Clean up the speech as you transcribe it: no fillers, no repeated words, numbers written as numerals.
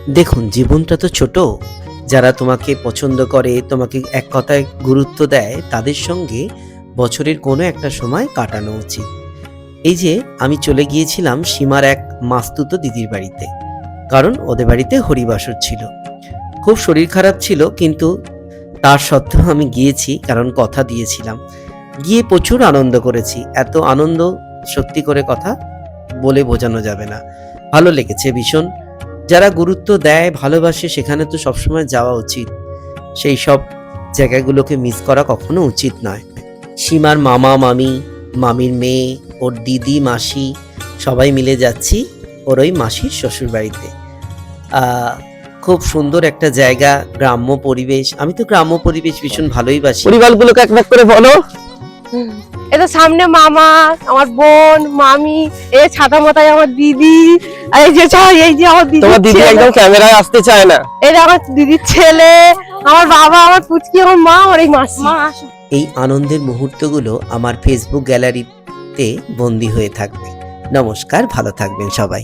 দেখুন, জীবনটা তো ছোট। যারা তোমাকে পছন্দ করে, তোমাকে এক কথায় গুরুত্ব দেয়, তাদের সঙ্গে বছরের কোনো একটা সময় কাটানো উচিত। এই যে আমি চলে গিয়েছিলাম সীমার এক মাস্তুতো দিদির বাড়িতে, কারণ ওদের বাড়িতে হরিবাসর ছিল। খুব শরীর খারাপ ছিল, কিন্তু তার সত্ত্বেও আমি গিয়েছি, কারণ কথা দিয়েছিলাম। গিয়ে প্রচুর আনন্দ করেছি। এত আনন্দ সত্যি করে কথা বলে বোঝানো যাবে না। ভালো লেগেছে ভীষণ। যারা গুরুত্ব দেয়, ভালোবাসে, সেখানে তো সবসময় যাওয়া উচিত। সেই সব জায়গাগুলোকে মিস করা কখনো উচিত নয়। সীমার মামা মামি, মামির মেয়ে, ওর দিদি মাসি, সবাই মিলে যাচ্ছি ওর ওই মাসির শ্বশুর বাড়িতে। খুব সুন্দর একটা জায়গা, গ্রাম্য পরিবেশ। আমি তো গ্রাম্য পরিবেশ ভীষণ ভালোই বাসি। পরিবারগুলোকে এক এক করে বলো। এটা সামনে মামা, আমার বোন, মামি, এই ছাতা মাথায় আমার দিদি, আর এই যে আমার দিদি। তোমার দিদি একদম ক্যামেরায় আসতে চায় না। এটা আমার দিদির ছেলে, আমার বাবা, আমার পুচকি, আমার মা, আর এই মাসি। এই আনন্দের মুহূর্তগুলো আমার ফেসবুক গ্যালারিতে বন্দী হয়ে থাকবে। নমস্কার, ভালো থাকবেন সবাই।